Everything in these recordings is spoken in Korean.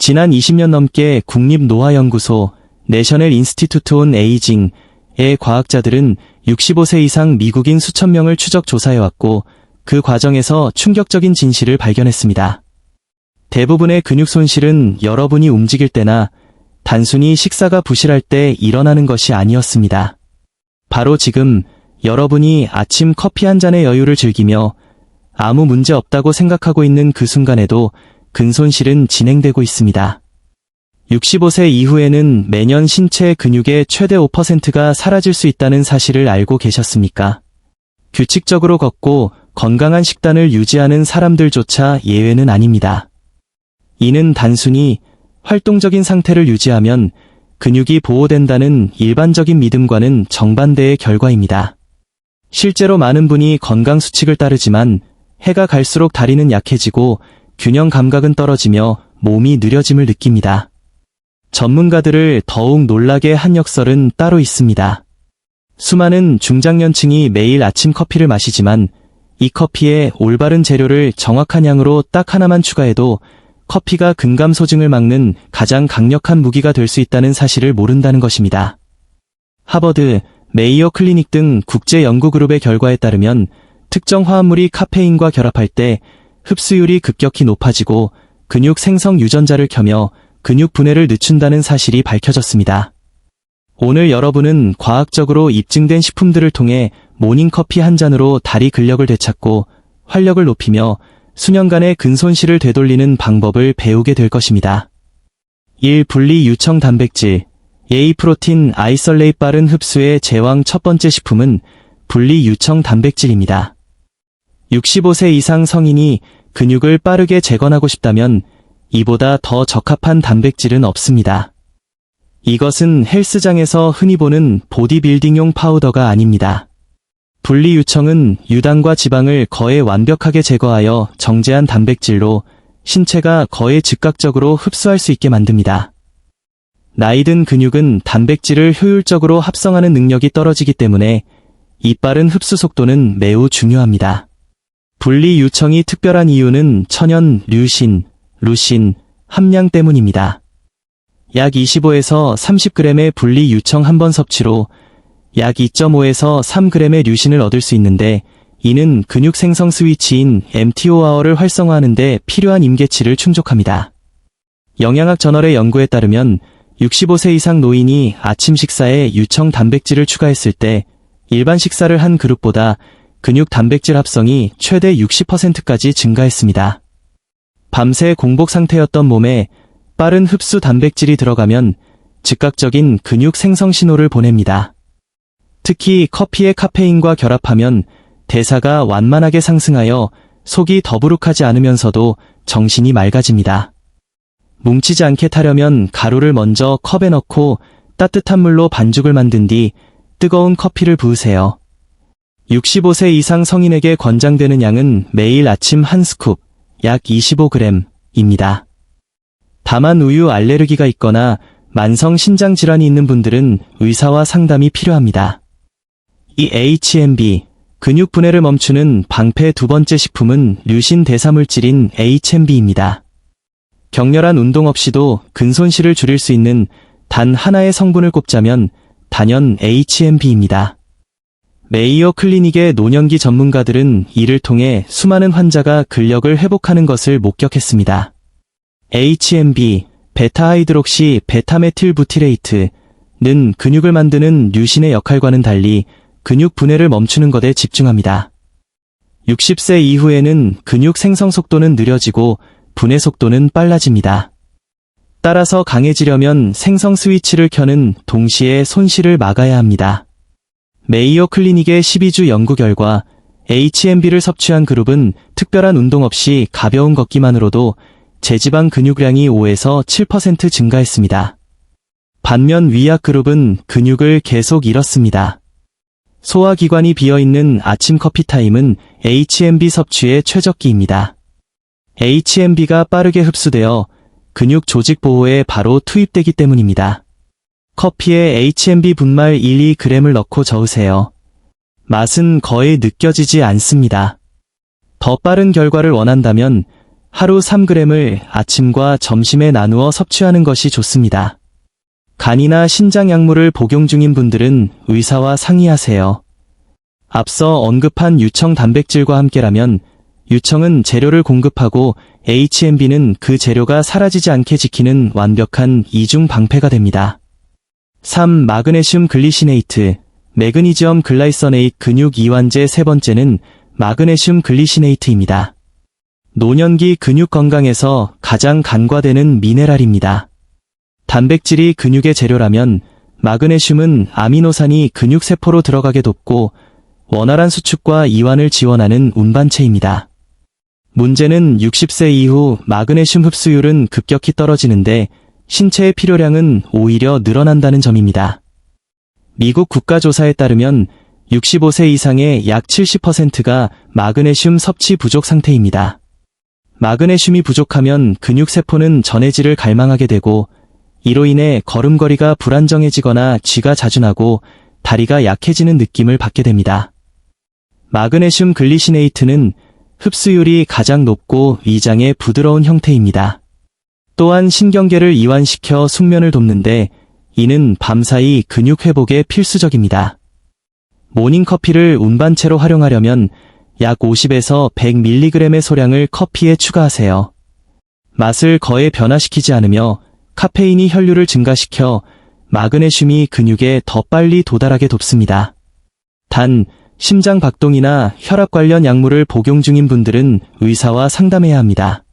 지난 20년 넘게 국립노화연구소 내셔널 인스티튜트 온 에이징의 과학자들은 65세 이상 미국인 수천 명을 추적 조사해왔고 그 과정에서 충격적인 진실을 발견했습니다. 대부분의 근육 손실은 여러분이 움직일 때나 단순히 식사가 부실할 때 일어나는 것이 아니었습니다. 바로 지금 여러분이 아침 커피 한 잔의 여유를 즐기며 아무 문제 없다고 생각하고 있는 그 순간에도 근손실은 진행되고 있습니다. 65세 이후에는 매년 신체 근육의 최대 5%가 사라질 수 있다는 사실을 알고 계셨습니까? 규칙적으로 걷고 건강한 식단을 유지하는 사람들조차 예외는 아닙니다. 이는 단순히 활동적인 상태를 유지하면 근육이 보호된다는 일반적인 믿음과는 정반대의 결과입니다. 실제로 많은 분이 건강 수칙을 따르지만 해가 갈수록 다리는 약해지고 균형 감각은 떨어지며 몸이 느려짐을 느낍니다. 전문가들을 더욱 놀라게 한 역설은 따로 있습니다. 수많은 중장년층이 매일 아침 커피를 마시지만 이 커피에 올바른 재료를 정확한 양으로 딱 하나만 추가해도 커피가 근감 소증을 막는 가장 강력한 무기가 될 수 있다는 사실을 모른다는 것입니다. 하버드, 메이오 클리닉 등 국제 연구 그룹의 결과에 따르면 특정 화합물이 카페인과 결합할 때 흡수율이 급격히 높아지고 근육 생성 유전자를 켜며 근육 분해를 늦춘다는 사실이 밝혀졌습니다. 오늘 여러분은 과학적으로 입증된 식품들을 통해 모닝커피 한 잔으로 다리 근력을 되찾고 활력을 높이며 수년간의 근손실을 되돌리는 방법을 배우게 될 것입니다. 1. 분리 유청 단백질 예이 프로틴 아이솔레이트 빠른 흡수의 제왕 첫 번째 식품은 분리 유청 단백질입니다. 65세 이상 성인이 근육을 빠르게 재건하고 싶다면 이보다 더 적합한 단백질은 없습니다. 이것은 헬스장에서 흔히 보는 보디빌딩용 파우더가 아닙니다. 분리유청은 유당과 지방을 거의 완벽하게 제거하여 정제한 단백질로 신체가 거의 즉각적으로 흡수할 수 있게 만듭니다. 나이든 근육은 단백질을 효율적으로 합성하는 능력이 떨어지기 때문에 이 빠른 흡수 속도는 매우 중요합니다. 분리유청이 특별한 이유는 천연 류신, 루신 함량 때문입니다. 약 25에서 30g의 분리유청 한 번 섭취로 약 2.5에서 3g의 류신을 얻을 수 있는데 이는 근육 생성 스위치인 mTOR를 활성화하는 데 필요한 임계치를 충족합니다. 영양학 저널의 연구에 따르면 65세 이상 노인이 아침 식사에 유청 단백질을 추가했을 때 일반 식사를 한 그룹보다 근육 단백질 합성이 최대 60%까지 증가했습니다. 밤새 공복 상태였던 몸에 빠른 흡수 단백질이 들어가면 즉각적인 근육 생성 신호를 보냅니다. 특히 커피의 카페인과 결합하면 대사가 완만하게 상승하여 속이 더부룩하지 않으면서도 정신이 맑아집니다. 뭉치지 않게 타려면 가루를 먼저 컵에 넣고 따뜻한 물로 반죽을 만든 뒤 뜨거운 커피를 부으세요. 65세 이상 성인에게 권장되는 양은 매일 아침 한 스쿱, 약 25g입니다. 다만 우유 알레르기가 있거나 만성 신장 질환이 있는 분들은 의사와 상담이 필요합니다. 이 HMB, 근육 분해를 멈추는 방패 두 번째 식품은 류신 대사물질인 HMB입니다. 격렬한 운동 없이도 근손실을 줄일 수 있는 단 하나의 성분을 꼽자면 단연 HMB입니다. 메이오 클리닉의 노년기 전문가들은 이를 통해 수많은 환자가 근력을 회복하는 것을 목격했습니다. HMB, 베타하이드록시 베타메틸부티레이트는 근육을 만드는 류신의 역할과는 달리 근육 분해를 멈추는 것에 집중합니다. 60세 이후에는 근육 생성 속도는 느려지고 분해 속도는 빨라집니다. 따라서 강해지려면 생성 스위치를 켜는 동시에 손실을 막아야 합니다. 메이오 클리닉의 12주 연구 결과 HMB를 섭취한 그룹은 특별한 운동 없이 가벼운 걷기만으로도 제지방 근육량이 5에서 7% 증가했습니다. 반면 위약 그룹은 근육을 계속 잃었습니다. 소화기관이 비어있는 아침 커피 타임은 HMB 섭취의 최적기입니다. HMB가 빠르게 흡수되어 근육 조직 보호에 바로 투입되기 때문입니다. 커피에 HMB 분말 1-2g을 넣고 저으세요. 맛은 거의 느껴지지 않습니다. 더 빠른 결과를 원한다면 하루 3g을 아침과 점심에 나누어 섭취하는 것이 좋습니다. 간이나 신장 약물을 복용 중인 분들은 의사와 상의하세요. 앞서 언급한 유청 단백질과 함께라면 유청은 재료를 공급하고 HMB는 그 재료가 사라지지 않게 지키는 완벽한 이중 방패가 됩니다. 3. 마그네슘 글리시네이트, 매그니지엄 글라이서네이트 근육 이완제. 세 번째는 마그네슘 글리시네이트입니다. 노년기 근육 건강에서 가장 간과되는 미네랄입니다. 단백질이 근육의 재료라면 마그네슘은 아미노산이 근육세포로 들어가게 돕고 원활한 수축과 이완을 지원하는 운반체입니다. 문제는 60세 이후 마그네슘 흡수율은 급격히 떨어지는데 신체의 필요량은 오히려 늘어난다는 점입니다. 미국 국가조사에 따르면 65세 이상의 약 70%가 마그네슘 섭취 부족 상태입니다. 마그네슘이 부족하면 근육세포는 전해질을 갈망하게 되고 이로 인해 걸음걸이가 불안정해지거나 쥐가 자주 나고 다리가 약해지는 느낌을 받게 됩니다. 마그네슘 글리시네이트는 흡수율이 가장 높고 위장의 부드러운 형태입니다. 또한 신경계를 이완시켜 숙면을 돕는데 이는 밤사이 근육 회복에 필수적입니다. 모닝커피를 운반체로 활용하려면 약 50에서 100mg의 소량을 커피에 추가하세요. 맛을 거의 변화시키지 않으며 카페인이 혈류를 증가시켜 마그네슘이 근육에 더 빨리 도달하게 돕습니다. 단, 심장 박동이나 혈압 관련 약물을 복용 중인 분들은 의사와 상담해야 합니다.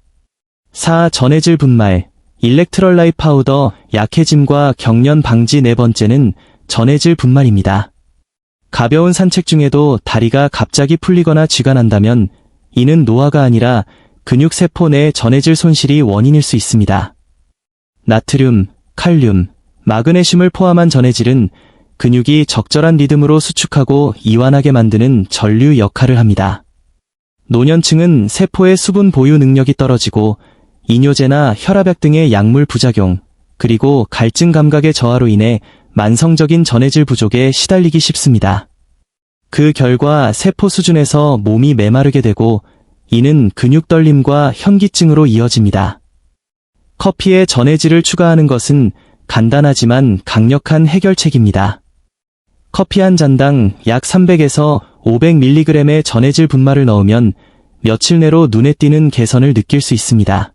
4. 전해질 분말, 일렉트럴라이트 파우더, 약해짐과 경련 방지. 네 번째는 전해질 분말입니다. 가벼운 산책 중에도 다리가 갑자기 풀리거나 쥐가 난다면 이는 노화가 아니라 근육세포 내 전해질 손실이 원인일 수 있습니다. 나트륨, 칼륨, 마그네슘을 포함한 전해질은 근육이 적절한 리듬으로 수축하고 이완하게 만드는 전류 역할을 합니다. 노년층은 세포의 수분 보유 능력이 떨어지고 이뇨제나 혈압약 등의 약물 부작용, 그리고 갈증 감각의 저하로 인해 만성적인 전해질 부족에 시달리기 쉽습니다. 그 결과 세포 수준에서 몸이 메마르게 되고 이는 근육 떨림과 현기증으로 이어집니다. 커피에 전해질을 추가하는 것은 간단하지만 강력한 해결책입니다. 커피 한 잔당 약 300에서 500mg의 전해질 분말을 넣으면 며칠 내로 눈에 띄는 개선을 느낄 수 있습니다.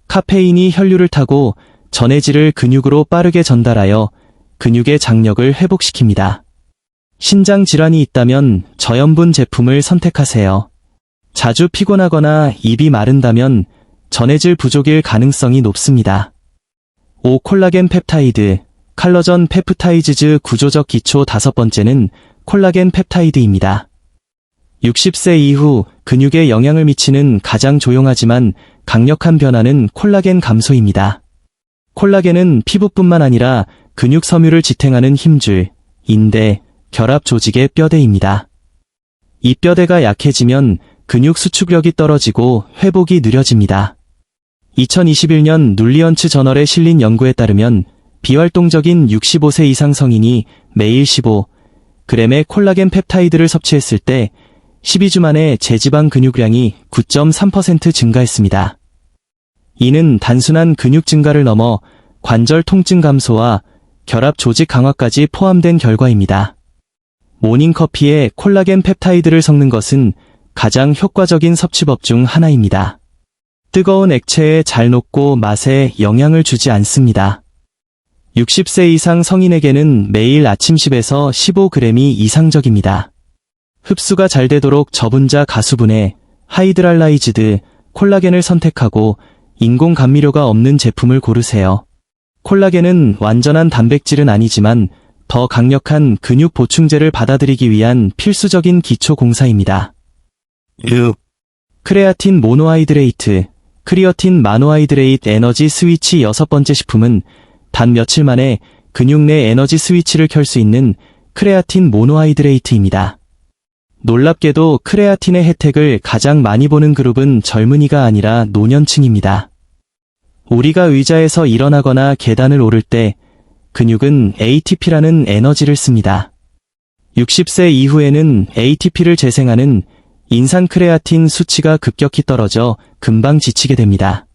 카페인이 혈류를 타고 전해질을 근육으로 빠르게 전달하여 근육의 장력을 회복시킵니다. 신장 질환이 있다면 저염분 제품을 선택하세요. 자주 피곤하거나 입이 마른다면 전해질 부족일 가능성이 높습니다. 5. 콜라겐 펩타이드, 칼러전 펩타이즈즈 구조적 기초. 다섯 번째는 콜라겐 펩타이드입니다. 60세 이후 근육에 영향을 미치는 가장 조용하지만 강력한 변화는 콜라겐 감소입니다. 콜라겐은 피부뿐만 아니라 근육 섬유를 지탱하는 힘줄, 인대, 결합 조직의 뼈대입니다. 이 뼈대가 약해지면 근육 수축력이 떨어지고 회복이 느려집니다. 2021년 눌리언츠 저널에 실린 연구에 따르면 비활동적인 65세 이상 성인이 매일 15g의 콜라겐 펩타이드를 섭취했을 때 12주 만에 제지방 근육량이 9.3% 증가했습니다. 이는 단순한 근육 증가를 넘어 관절 통증 감소와 결합 조직 강화까지 포함된 결과입니다. 모닝커피에 콜라겐 펩타이드를 섞는 것은 가장 효과적인 섭취법 중 하나입니다. 뜨거운 액체에 잘 녹고 맛에 영향을 주지 않습니다. 60세 이상 성인에게는 매일 아침 10에서 15g이 이상적입니다. 흡수가 잘 되도록 저분자 가수분해, 하이드랄라이즈드, 콜라겐을 선택하고 인공 감미료가 없는 제품을 고르세요. 콜라겐은 완전한 단백질은 아니지만 더 강력한 근육 보충제를 받아들이기 위한 필수적인 기초 공사입니다. 6. 크레아틴 모노하이드레이트, 크리어틴 마노하이드레이트 에너지 스위치. 여섯 번째 식품은 단 며칠 만에 근육 내 에너지 스위치를 켤 수 있는 크레아틴 모노하이드레이트입니다. 놀랍게도 크레아틴의 혜택을 가장 많이 보는 그룹은 젊은이가 아니라 노년층입니다. 우리가 의자에서 일어나거나 계단을 오를 때 근육은 ATP라는 에너지를 씁니다. 60세 이후에는 ATP를 재생하는 인산 크레아틴 수치가 급격히 떨어져 금방 지치게 됩니다.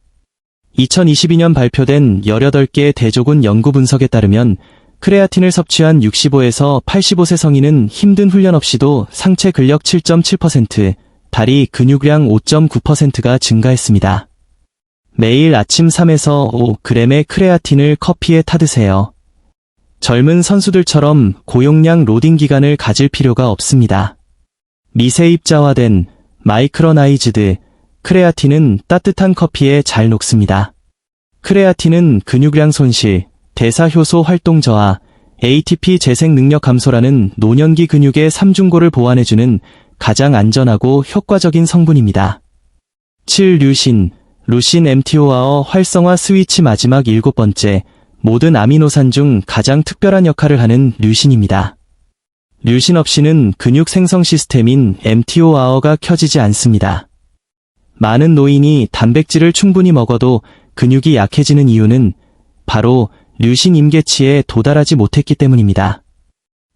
2022년 발표된 18개 대조군 연구 분석에 따르면 크레아틴을 섭취한 65에서 85세 성인은 힘든 훈련 없이도 상체 근력 7.7%, 다리 근육량 5.9%가 증가했습니다. 매일 아침 3에서 5g의 크레아틴을 커피에 타드세요. 젊은 선수들처럼 고용량 로딩 기간을 가질 필요가 없습니다. 미세입자화된 마이크로나이즈드 크레아틴은 따뜻한 커피에 잘 녹습니다. 크레아틴은 근육량 손실, 대사효소 활동 저하, ATP 재생 능력 감소라는 노년기 근육의 삼중고를 보완해주는 가장 안전하고 효과적인 성분입니다. 7. 류신, 루신 MTOR 활성화 스위치 마지막 7번째, 모든 아미노산 중 가장 특별한 역할을 하는 류신입니다. 류신 없이는 근육 생성 시스템인 MTOR가 켜지지 않습니다. 많은 노인이 단백질을 충분히 먹어도 근육이 약해지는 이유는 바로 류신 임계치에 도달하지 못했기 때문입니다.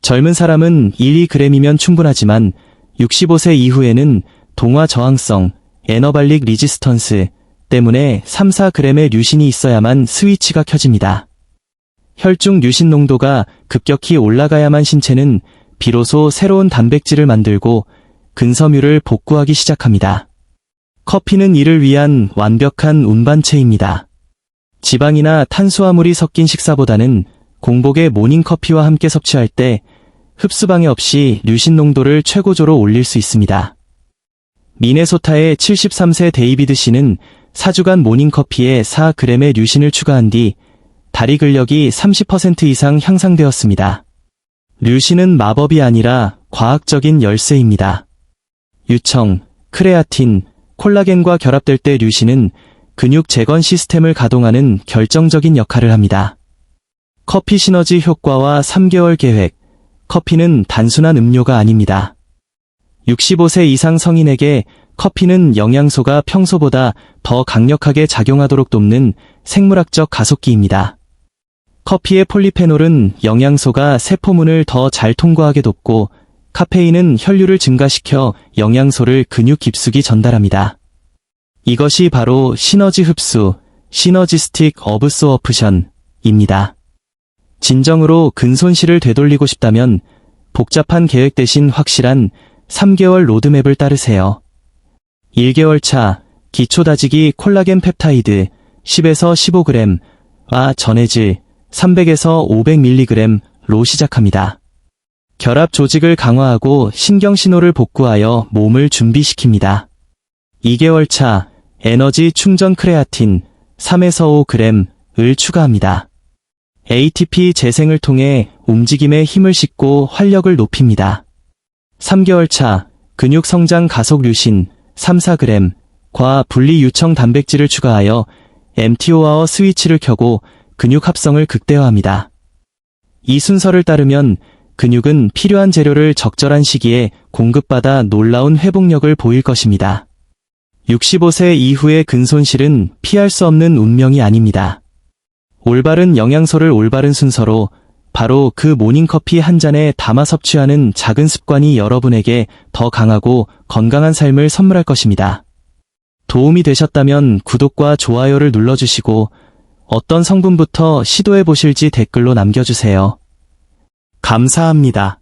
젊은 사람은 1-2g이면 충분하지만 65세 이후에는 동화 저항성, 에너발릭 리지스턴스 때문에 3-4g의 류신이 있어야만 스위치가 켜집니다. 혈중 류신 농도가 급격히 올라가야만 신체는 비로소 새로운 단백질을 만들고 근섬유를 복구하기 시작합니다. 커피는 이를 위한 완벽한 운반체입니다. 지방이나 탄수화물이 섞인 식사보다는 공복의 모닝커피와 함께 섭취할 때 흡수 방해 없이 류신 농도를 최고조로 올릴 수 있습니다. 미네소타의 73세 데이비드 씨는 4주간 모닝커피에 4g의 류신을 추가한 뒤 다리 근력이 30% 이상 향상되었습니다. 류신은 마법이 아니라 과학적인 열쇠입니다. 유청, 크레아틴, 콜라겐과 결합될 때 류신은 근육 재건 시스템을 가동하는 결정적인 역할을 합니다. 커피 시너지 효과와 3개월 계획. 커피는 단순한 음료가 아닙니다. 65세 이상 성인에게 커피는 영양소가 평소보다 더 강력하게 작용하도록 돕는 생물학적 가속기입니다. 커피의 폴리페놀은 영양소가 세포문을 더 잘 통과하게 돕고 카페인은 혈류를 증가시켜 영양소를 근육 깊숙이 전달합니다. 이것이 바로 시너지 흡수, 시너지스틱 어브소어프션입니다. 진정으로 근손실을 되돌리고 싶다면 복잡한 계획 대신 확실한 3개월 로드맵을 따르세요. 1개월 차, 기초 다지기 콜라겐 펩타이드 10에서 15g와 전해질 300에서 500mg로 시작합니다. 결합 조직을 강화하고 신경 신호를 복구하여 몸을 준비시킵니다. 2개월 차, 에너지 충전 크레아틴 3에서 5g을 추가합니다. ATP 재생을 통해 움직임에 힘을 싣고 활력을 높입니다. 3개월 차, 근육 성장 가속 류신 3-4g과 분리 유청 단백질을 추가하여 MTOR 스위치를 켜고 근육 합성을 극대화합니다. 이 순서를 따르면 근육은 필요한 재료를 적절한 시기에 공급받아 놀라운 회복력을 보일 것입니다. 65세 이후의 근손실은 피할 수 없는 운명이 아닙니다. 올바른 영양소를 올바른 순서로 바로 그 모닝커피 한 잔에 담아 섭취하는 작은 습관이 여러분에게 더 강하고 건강한 삶을 선물할 것입니다. 도움이 되셨다면 구독과 좋아요를 눌러주시고 어떤 성분부터 시도해 보실지 댓글로 남겨주세요. 감사합니다.